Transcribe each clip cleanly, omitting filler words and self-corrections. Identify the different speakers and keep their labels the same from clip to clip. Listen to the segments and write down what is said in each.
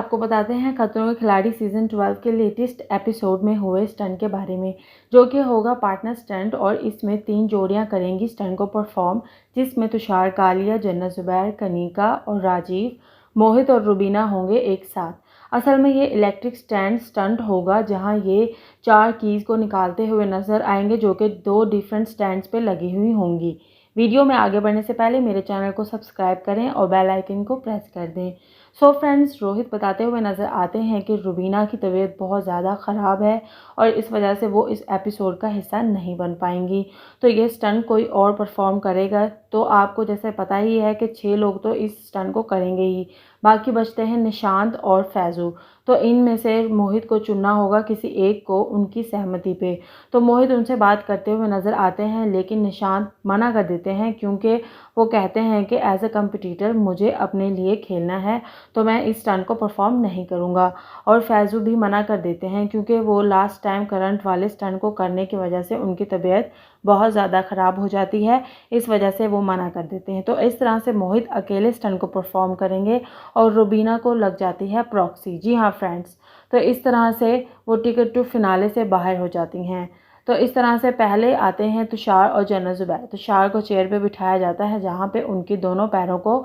Speaker 1: आपको बताते हैं खतरों के खिलाड़ी सीज़न 12 के लेटेस्ट एपिसोड में हुए स्टंट के बारे में, जो कि होगा पार्टनर स्टंट। और इसमें 3 जोड़ियां करेंगी स्टंट को परफॉर्म, जिसमें तुषार कालिया, जन्नत ज़ुबैर, कनिका और राजीव, मोहित और रुबीना होंगे एक साथ। असल में ये इलेक्ट्रिक स्टैंड स्टंट होगा, जहां ये 4 कीज़ को निकालते हुए नजर आएंगे, जो कि 2 डिफरेंट स्टैंड्स पे लगी हुई होंगी। वीडियो में आगे बढ़ने से पहले मेरे चैनल को सब्सक्राइब करें और बेल आइकन को प्रेस कर दें। सो फ्रेंड्स, रोहित बताते हुए नज़र आते हैं कि रुबीना की तबीयत बहुत ज़्यादा ख़राब है और इस वजह से वो इस एपिसोड का हिस्सा नहीं बन पाएंगी। तो ये स्टंट कोई और परफॉर्म करेगा। तो आपको जैसे पता ही है कि 6 लोग तो इस स्टंट को करेंगे ही, बाकी बचते हैं निशांत और फैज़ू। तो इनमें से मोहित को चुनना होगा किसी एक को उनकी सहमति पे। तो मोहित उनसे बात करते हुए नज़र आते हैं, लेकिन निशांत मना कर देते हैं, क्योंकि वो कहते हैं कि एज अ कंपटीटर मुझे अपने लिए खेलना है, तो मैं इस स्टंट को परफॉर्म नहीं करूँगा। और फैज़ू भी मना कर देते हैं, क्योंकि वो लास्ट टाइम करंट वाले स्टंट को करने की वजह से उनकी तबीयत बहुत ज़्यादा ख़राब हो जाती है, इस वजह से वो मना कर देते हैं। तो इस तरह से मोहित अकेले स्टंट को परफॉर्म करेंगे और रुबीना को लग जाती है प्रॉक्सी। जी हाँ फ्रेंड्स, तो इस तरह से वो टिकट टू फिनाले से बाहर हो जाती हैं। तो इस तरह से पहले आते हैं तुषार और जन्नत ज़ुबैर। तुषार को चेयर पे बिठाया जाता है, जहाँ पे उनके दोनों पैरों को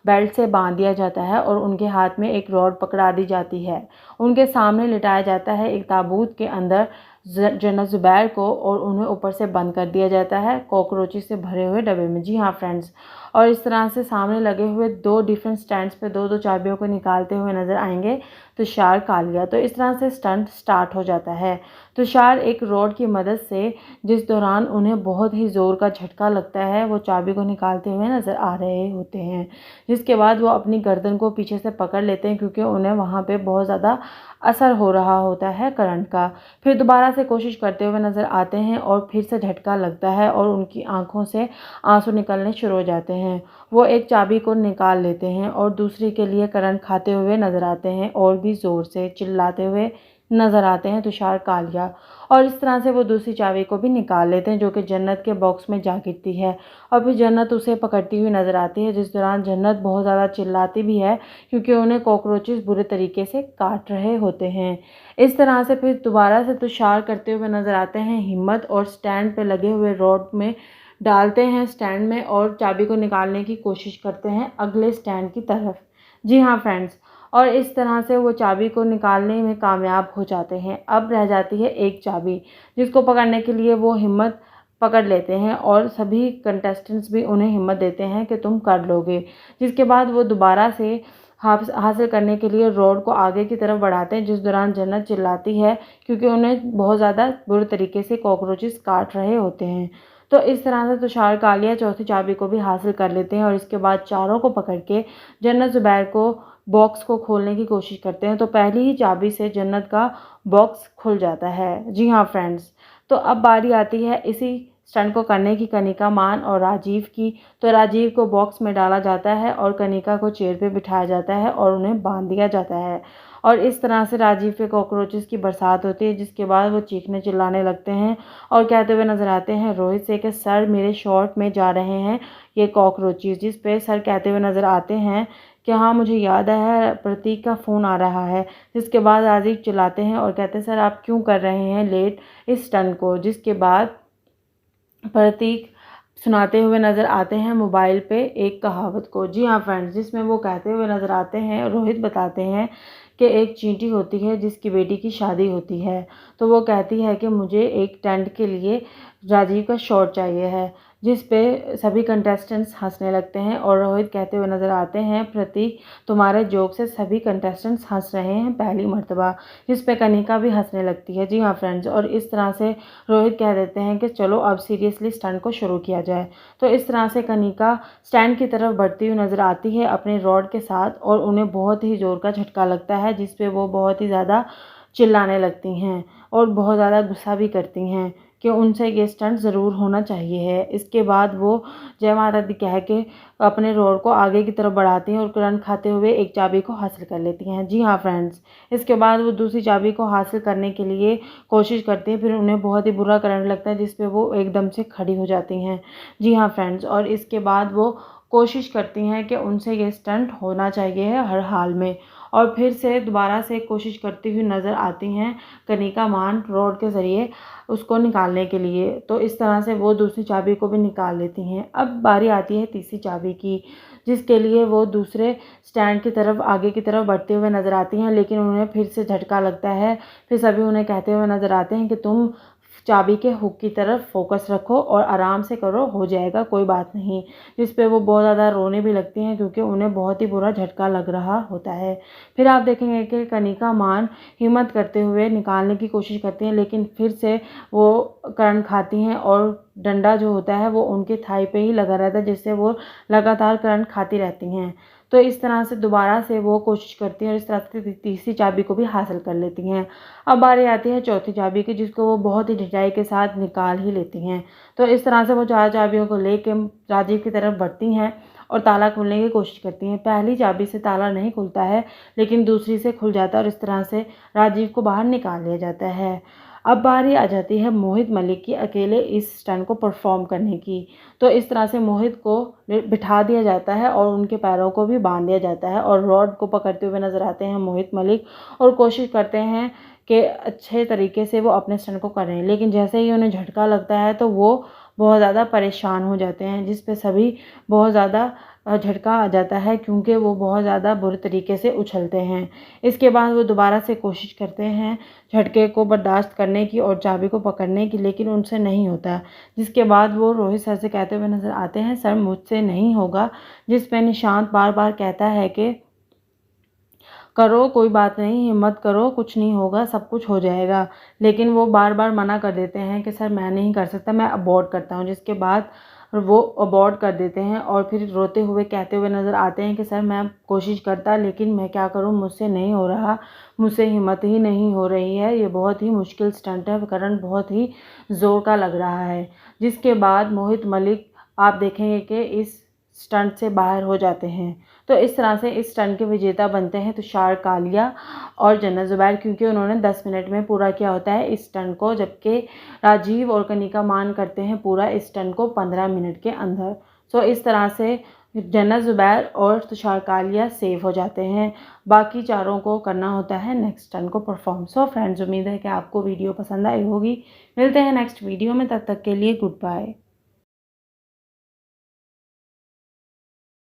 Speaker 1: बेल्ट से बांध दिया जाता है और उनके हाथ में एक रॉड पकड़ा दी जाती है। उनके सामने लिटाया जाता है एक ताबूत के अंदर जन्नत ज़ुबैर को, और उन्हें ऊपर से बंद कर दिया जाता है कॉकरोचेस से भरे हुए डब्बे में। जी हाँ फ्रेंड्स, और इस तरह से सामने लगे हुए 2 डिफरेंट स्टैंड्स पे 2-2 चाबियों को निकालते हुए नजर आएंगे तुषार कालिया। तो इस तरह से स्टंट स्टार्ट हो जाता है। तुषार एक रॉड की मदद से, जिस दौरान उन्हें बहुत ही ज़ोर का झटका लगता है, वो चाबी को निकालते हुए नज़र आ रहे होते हैं, जिसके बाद वो अपनी गर्दन को पीछे से पकड़ लेते हैं, क्योंकि उन्हें वहाँ पे बहुत ज़्यादा असर हो रहा होता है करंट का। फिर दोबारा से कोशिश करते हुए नज़र आते हैं और फिर से झटका लगता है और उनकी आंखों से आंसू निकलने शुरू हो जाते हैं। वो एक चाबी को निकाल लेते हैं और दूसरी के लिए करंट खाते हुए नज़र आते हैं और भी ज़ोर से चिल्लाते हुए नज़र आते हैं तुषार कालिया। और इस तरह से वो दूसरी चाबी को भी निकाल लेते हैं, जो कि जन्नत के बॉक्स में जा गिरती है। और फिर जन्नत उसे पकड़ती हुई नज़र आती है, जिस दौरान जन्नत बहुत ज़्यादा चिल्लाती भी है, क्योंकि उन्हें कॉकरोचेस बुरे तरीके से काट रहे होते हैं। इस तरह से फिर दोबारा से तुषार करते हुए नज़र आते हैं हिम्मत, और स्टैंड पे लगे हुए रॉड में डालते हैं स्टैंड में और चाबी को निकालने की कोशिश करते हैं अगले स्टैंड की तरफ। जी हाँ फ्रेंड्स, और इस तरह से वो चाबी को निकालने में कामयाब हो जाते हैं। अब रह जाती है एक चाबी, जिसको पकड़ने के लिए वो हिम्मत पकड़ लेते हैं और सभी कंटेस्टेंट्स भी उन्हें हिम्मत देते हैं कि तुम कर लोगे। जिसके बाद वो दोबारा से हासिल करने के लिए रॉड को आगे की तरफ बढ़ाते हैं, जिस दौरान जन्नत चिल्लाती है, क्योंकि उन्हें बहुत ज़्यादा बुरे तरीके से कॉकरोचेस काट रहे होते हैं। तो इस तरह से तुषार कालिया चौथी चाबी को भी हासिल कर लेते हैं और इसके बाद चारों को पकड़ के जन्नत ज़ुबैर को बॉक्स को खोलने की कोशिश करते हैं। तो पहली ही चाबी से जन्नत का बॉक्स खुल जाता है। जी हाँ फ्रेंड्स, तो अब बारी आती है इसी स्टंट को करने की कनिका, मान और राजीव की। तो राजीव को बॉक्स में डाला जाता है और कनिका को चेयर पे बिठाया जाता है और उन्हें बांध दिया जाता है। और इस तरह से राजीव पे कॉकरोचेस की बरसात होती है, जिसके बाद वो चीखने चिल्लाने लगते हैं और कहते हुए नजर आते हैं रोहित से कि सर, मेरे शॉर्ट में जा रहे हैं ये कॉकरोचेस। जिस पे सर कहते हुए नजर आते हैं कि हाँ, मुझे याद है, प्रतीक का फ़ोन आ रहा है। जिसके बाद राजीव चिल्लाते हैं और कहते हैं सर, आप क्यों कर रहे हैं लेट इस स्टंट को। जिसके बाद प्रतीक सुनाते हुए नज़र आते हैं मोबाइल पे एक कहावत को। जी हाँ फ्रेंड्स, जिसमें वो कहते हुए नज़र आते हैं, रोहित बताते हैं कि एक चींटी होती है जिसकी बेटी की शादी होती है। तो वो कहती है कि मुझे एक टेंट के लिए राजीव का शॉट चाहिए है, जिस पे सभी कंटेस्टेंट्स हंसने लगते हैं और रोहित कहते हुए नज़र आते हैं, प्रतीक, तुम्हारे जोक से सभी कंटेस्टेंट्स हंस रहे हैं पहली मर्तबा। जिस पे कनिका भी हंसने लगती है। जी हाँ फ्रेंड्स, और इस तरह से रोहित कह देते हैं कि चलो अब सीरियसली स्टंट को शुरू किया जाए। तो इस तरह से कनिका स्टैंड की तरफ बढ़ती हुई नज़र आती है अपने रॉड के साथ, और उन्हें बहुत ही ज़ोर का झटका लगता है, जिस पे वो बहुत ही ज़्यादा चिल्लाने लगती हैं और बहुत ज़्यादा गुस्सा भी करती हैं कि उनसे ये स्टंट ज़रूर होना चाहिए है। इसके बाद वो जय माता दी कह के अपने रॉड को आगे की तरफ बढ़ाती हैं और करंट खाते हुए एक चाबी को हासिल कर लेती हैं। जी हाँ फ्रेंड्स, इसके बाद वो दूसरी चाबी को हासिल करने के लिए कोशिश करती हैं, फिर उन्हें बहुत ही बुरा करंट लगता है, जिस पे वो एकदम से खड़ी हो जाती हैं। जी हाँ फ्रेंड्स, और इसके बाद वो कोशिश करती हैं कि उनसे ये स्टंट होना चाहिए है हर हाल में। और फिर से दोबारा से कोशिश करती हुई नज़र आती हैं कनिका मान रॉड के ज़रिए उसको निकालने के लिए। तो इस तरह से वो दूसरी चाबी को भी निकाल लेती हैं। अब बारी आती है तीसरी चाबी की, जिसके लिए वो दूसरे स्टैंड की तरफ आगे की तरफ बढ़ते हुए नज़र आती हैं, लेकिन उन्हें फिर से झटका लगता है। फिर सभी उन्हें कहते हुए नज़र आते हैं कि तुम चाबी के हुक की तरफ फोकस रखो और आराम से करो, हो जाएगा, कोई बात नहीं। जिस पे वो बहुत ज़्यादा रोने भी लगती हैं क्योंकि उन्हें बहुत ही बुरा झटका लग रहा होता है। फिर आप देखेंगे कि कनिका मान हिम्मत करते हुए निकालने की कोशिश करती हैं, लेकिन फिर से वो करंट खाती हैं और डंडा जो होता है वो उनके थाई पे ही लगा रहता है, जिससे वो लगातार करंट खाती रहती हैं। तो इस तरह से दोबारा से वो कोशिश करती हैं और इस तरह से तीसरी चाबी को भी हासिल कर लेती हैं। अब बारी आती है चौथी चाबी की, जिसको वो बहुत ही ढिठाई के साथ निकाल ही लेती हैं। तो इस तरह से वो 4 चाबियों को लेके राजीव की तरफ बढ़ती हैं और ताला खोलने की कोशिश करती हैं। पहली चाबी से ताला नहीं खुलता है, लेकिन दूसरी से खुल जाता है और इस तरह से राजीव को बाहर निकाल लिया जाता है। अब बारी आ जाती है मोहित मलिक की अकेले इस स्टंट को परफॉर्म करने की। तो इस तरह से मोहित को बिठा दिया जाता है और उनके पैरों को भी बांध दिया जाता है और रॉड को पकड़ते हुए नज़र आते हैं मोहित मलिक और कोशिश करते हैं कि अच्छे तरीके से वो अपने स्टंट को करें। लेकिन जैसे ही उन्हें झटका लगता है तो वो बहुत ज़्यादा परेशान हो जाते हैं, जिस पे सभी बहुत ज़्यादा झटका आ जाता है क्योंकि वो बहुत ज़्यादा बुरे तरीके से उछलते हैं। इसके बाद वो दोबारा से कोशिश करते हैं झटके को बर्दाश्त करने की और चाबी को पकड़ने की, लेकिन उनसे नहीं होता। जिसके बाद वो रोहित सर से कहते हुए नज़र आते हैं, सर मुझसे नहीं होगा। जिस पे निशांत बार बार कहता है कि करो, कोई बात नहीं, हिम्मत करो, कुछ नहीं होगा, सब कुछ हो जाएगा। लेकिन वो बार बार मना कर देते हैं कि सर मैं नहीं कर सकता, मैं अबॉर्ट करता हूँ। जिसके बाद वो अबॉर्ट कर देते हैं और फिर रोते हुए कहते हुए नज़र आते हैं कि सर मैं कोशिश करता, लेकिन मैं क्या करूँ, मुझसे नहीं हो रहा, मुझसे हिम्मत ही नहीं हो रही है, ये बहुत ही मुश्किल स्टंट है, करंट बहुत ही ज़ोर का लग रहा है। जिसके बाद मोहित मलिक आप देखेंगे कि इस स्टंट से बाहर हो जाते हैं। तो इस तरह से इस स्टंट के विजेता बनते हैं तुषार कालिया और जन्नत ज़ुबैर, क्योंकि उन्होंने 10 मिनट में पूरा किया होता है इस स्टंट को, जबकि राजीव और कनिका मान करते हैं पूरा इस स्टंट को 15 मिनट के अंदर। सो इस तरह से जन्नत ज़ुबैर और तुषार कालिया सेव हो जाते हैं। बाकी चारों को करना होता है नेक्स्ट स्टंट को परफॉर्म। सो फ्रेंड्स, उम्मीद है कि आपको वीडियो पसंद आई होगी। मिलते हैं नेक्स्ट वीडियो में, तब तक के लिए गुड बाय।